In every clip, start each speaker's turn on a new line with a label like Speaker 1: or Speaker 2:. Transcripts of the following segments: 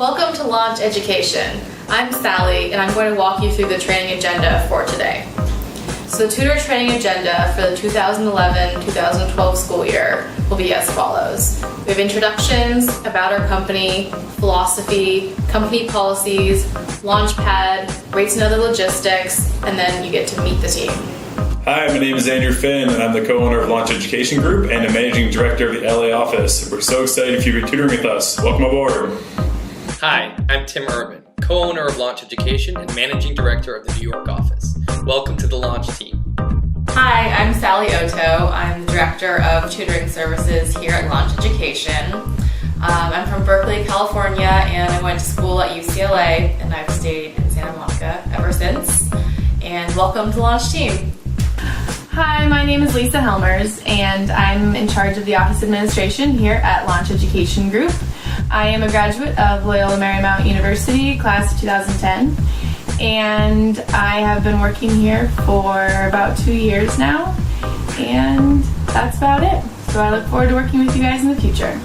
Speaker 1: Welcome to Launch Education. I'm Sally, and I'm going to walk you through the training agenda for today. So the Tutor training agenda for the 2011-2012 school year will be as follows. We have introductions, about our company, philosophy, company policies, launchpad, rates and other logistics, and then you get to meet the team.
Speaker 2: Hi, my name is Andrew Finn, and I'm the co-owner of Launch Education Group and the managing director of the LA office. We're so excited if you've been tutoring with us. Welcome aboard.
Speaker 3: Hi, I'm Tim Urban, co-owner of Launch Education and managing director of the New York office. Welcome to the Launch team.
Speaker 1: Hi, I'm Sally Oto. I'm the director of tutoring services here at Launch Education. I'm from Berkeley, California, and I went to school at UCLA, and I've stayed in Santa Monica ever since. And welcome to Launch team.
Speaker 4: Hi, my name is Lisa Helmers, and I'm in charge of the office administration here at Launch Education Group. I am a graduate of Loyola Marymount University, class of 2010, and I have been working here for about 2 years now, and that's about it. So I look forward to working with you guys in the future.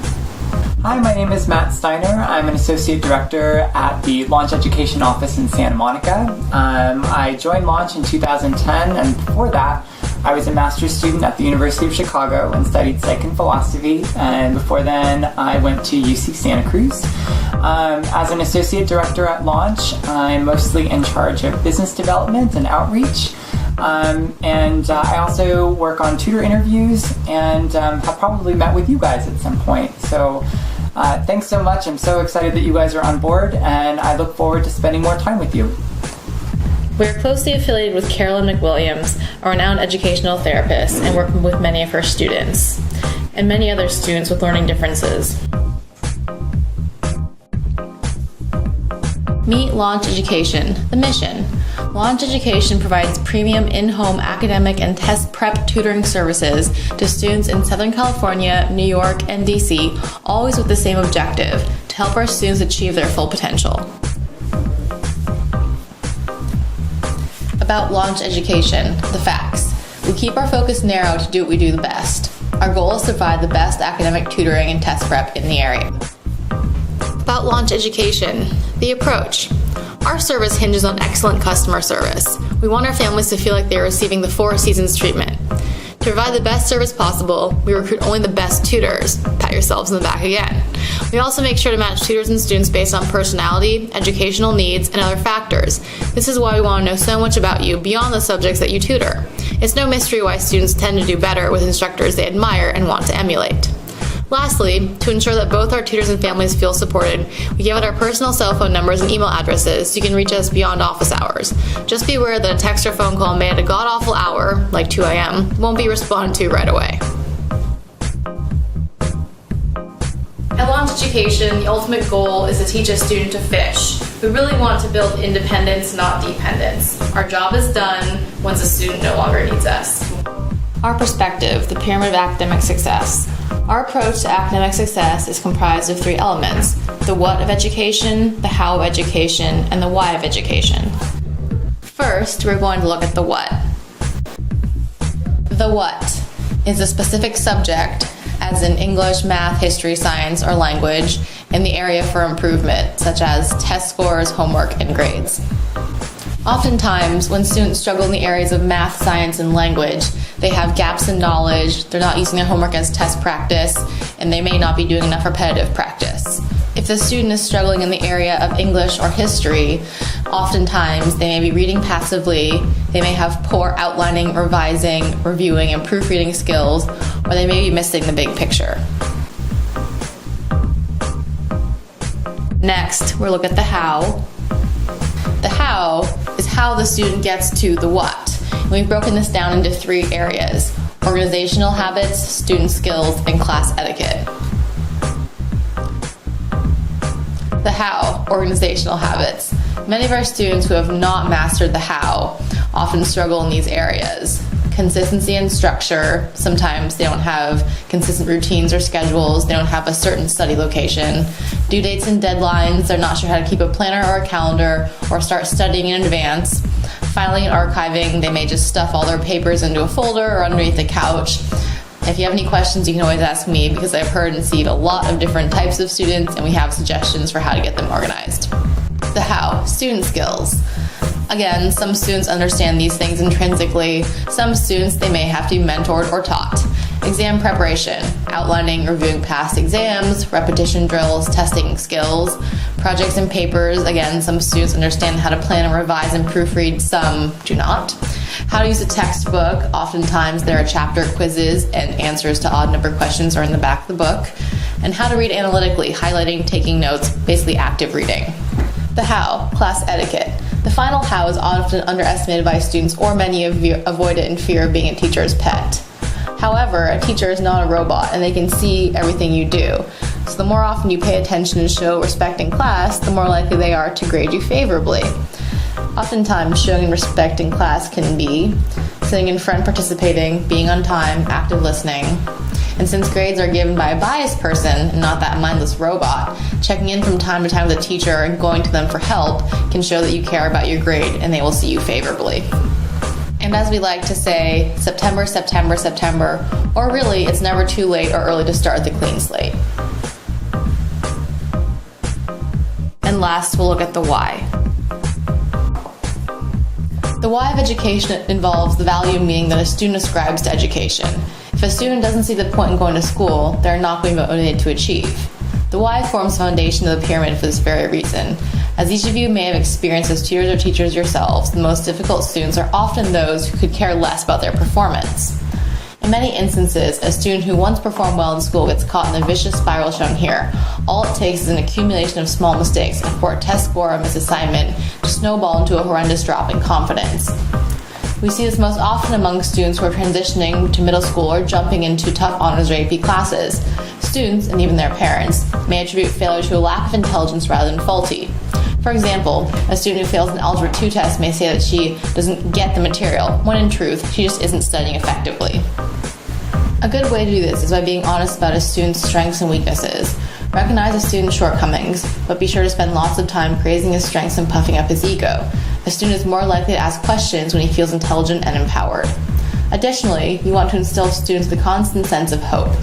Speaker 5: Hi, my name is Matt Steiner. I'm an associate director at the Launch Education office in Santa Monica. I joined Launch in 2010, and before that, I was a master's student at the University of Chicago and studied psych and philosophy, and before then I went to UC Santa Cruz. As an associate director at Launch, I'm mostly in charge of business development and outreach, and I also work on tutor interviews and have probably met with you guys at some point. So thanks so much. I'm so excited that you guys are on board, and I look forward to spending more time with you.
Speaker 1: We are closely affiliated with Carolyn McWilliams, a renowned educational therapist, and work with many of her students, and many other students with learning differences. Meet Launch Education, the mission. Launch Education provides premium in-home academic and test prep tutoring services to students in Southern California, New York, and DC, always with the same objective, to help our students achieve their full potential. About Launch Education, the facts. We keep our focus narrow to do what we do the best. Our goal is to provide the best academic tutoring and test prep in the area. About Launch Education, the approach. Our service hinges on excellent customer service. We want our families to feel like they are receiving the Four Seasons treatment. To provide the best service possible, we recruit only the best tutors. Pat yourselves in the back again. We also make sure to match tutors and students based on personality, educational needs, and other factors. This is why we want to know so much about you beyond the subjects that you tutor. It's no mystery why students tend to do better with instructors they admire and want to emulate. Lastly, to ensure that both our tutors and families feel supported, we give out our personal cell phone numbers and email addresses so you can reach us beyond office hours. Just be aware that a text or phone call made at a god-awful hour, like 2 a.m., won't be responded to right away. At Launch Education, the ultimate goal is to teach a student to fish. We really want to build independence, not dependence. Our job is done once a student no longer needs us. Our perspective, the pyramid of academic success. Our approach to academic success is comprised of 3 elements: the what of education, the how of education, and the why of education. First, we're going to look at the what. The what is a specific subject, as in English, math, history, science, or language, in the area for improvement, such as test scores, homework, and grades. Oftentimes, when students struggle in the areas of math, science, and language, they have gaps in knowledge, they're not using their homework as test practice, and they may not be doing enough repetitive practice. If the student is struggling in the area of English or history, oftentimes they may be reading passively, they may have poor outlining, revising, reviewing, and proofreading skills, or they may be missing the big picture. Next, we'll look at the how. The how is how the student gets to the what. And we've broken this down into 3 areas: organizational habits, student skills, and class etiquette. The how, organizational habits. Many of our students who have not mastered the how often struggle in these areas. Consistency and structure. Sometimes they don't have consistent routines or schedules. They don't have a certain study location. Due dates and deadlines. They're not sure how to keep a planner or a calendar or start studying in advance. Filing and archiving. They may just stuff all their papers into a folder or underneath the couch. If you have any questions, you can always ask me because I've heard and seen a lot of different types of students and we have suggestions for how to get them organized. The how, student skills. Again, some students understand these things intrinsically. Some students, they may have to be mentored or taught. Exam preparation, outlining, reviewing past exams, repetition drills, testing skills, projects and papers. Again, some students understand how to plan and revise and proofread, some do not. How to use a textbook. Oftentimes there are chapter quizzes and answers to odd number questions are in the back of the book. And how to read analytically, highlighting, taking notes, basically active reading. The how, class etiquette. The final how is often underestimated by students, or many avoid it in fear of being a teacher's pet. However, a teacher is not a robot and they can see everything you do. So the more often you pay attention and show respect in class, the more likely they are to grade you favorably. Oftentimes, showing respect in class can be sitting in front, participating, being on time, active listening. And since grades are given by a biased person and not that mindless robot, checking in from time to time with a teacher and going to them for help can show that you care about your grade and they will see you favorably. And as we like to say, September, September, September, or really, it's never too late or early to start the clean slate. And last, we'll look at the why. The why of education involves the value and meaning that a student ascribes to education. If a student doesn't see the point in going to school, they're not going to be motivated to achieve. The why forms the foundation of the pyramid for this very reason. As each of you may have experienced as tutors or teachers yourselves, the most difficult students are often those who could care less about their performance. In many instances, a student who once performed well in school gets caught in the vicious spiral shown here. All it takes is an accumulation of small mistakes, a poor test score or misassignment, to snowball into a horrendous drop in confidence. We see this most often among students who are transitioning to middle school or jumping into tough honors or AP classes. Students, and even their parents, may attribute failure to a lack of intelligence rather than faulty. For example, a student who fails an Algebra 2 test may say that she doesn't get the material, when in truth, she just isn't studying effectively. A good way to do this is by being honest about a student's strengths and weaknesses. Recognize a student's shortcomings, but be sure to spend lots of time praising his strengths and puffing up his ego. A student is more likely to ask questions when he feels intelligent and empowered. Additionally, you want to instill students with a constant sense of hope.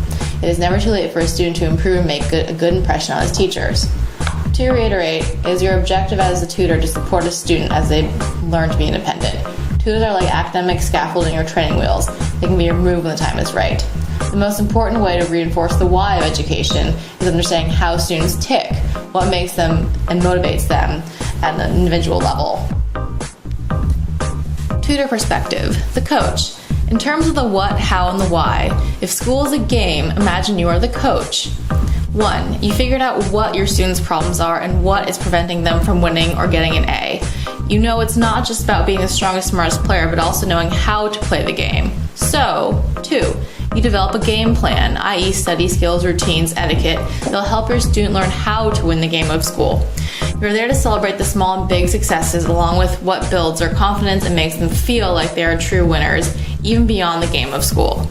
Speaker 1: It is never too late for a student to improve and make a good impression on his teachers. To reiterate, it is your objective as a tutor to support a student as they learn to be independent. Tutors are like academic scaffolding or training wheels. They can be removed when the time is right. The most important way to reinforce the why of education is understanding how students tick, what makes them and motivates them at an individual level. Tutor perspective, the coach. In terms of the what, how, and the why, if school is a game, imagine you are the coach. 1. You figured out what your students' problems are and what is preventing them from winning or getting an A. You know it's not just about being the strongest, smartest player, but also knowing how to play the game. So, 2. You develop a game plan, i.e. study skills, routines, etiquette, that'll help your student learn how to win the game of school. You're there to celebrate the small and big successes along with what builds their confidence and makes them feel like they are true winners, even beyond the game of school.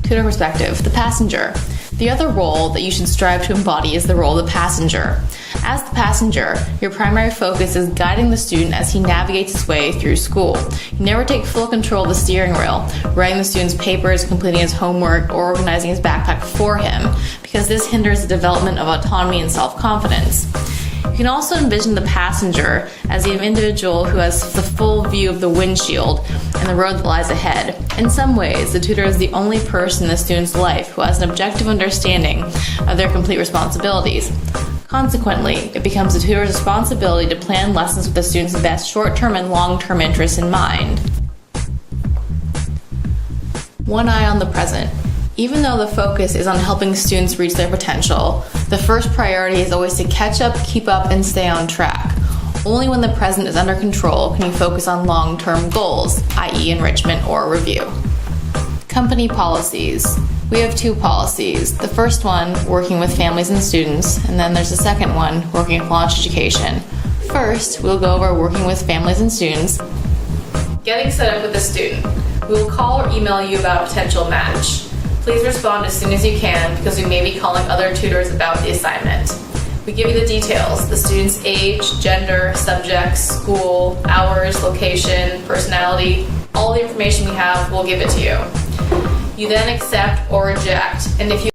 Speaker 1: Tutor perspective, the passenger. The other role that you should strive to embody is the role of the passenger. As the passenger, your primary focus is guiding the student as he navigates his way through school. You never take full control of the steering wheel, writing the student's papers, completing his homework, or organizing his backpack for him, because this hinders the development of autonomy and self-confidence. You can also envision the passenger as the individual who has the full view of the windshield and the road that lies ahead. In some ways, the tutor is the only person in the student's life who has an objective understanding of their complete responsibilities. Consequently, it becomes the tutor's responsibility to plan lessons with the student's best short-term and long-term interests in mind. One eye on the present. Even though the focus is on helping students reach their potential, the first priority is always to catch up, keep up, and stay on track. Only when the present is under control can you focus on long-term goals, i.e. enrichment or review. Company policies. We have 2 policies. The first one, working with families and students, and then there's the second one, working with launch education. First, we'll go over working with families and students. Getting set up with a student. We will call or email you about a potential match. Please respond as soon as you can because we may be calling other tutors about the assignment. We give you the details, the student's age, gender, subjects, school, hours, location, personality, all the information we have, we'll give it to you.
Speaker 4: You then accept or reject. And if you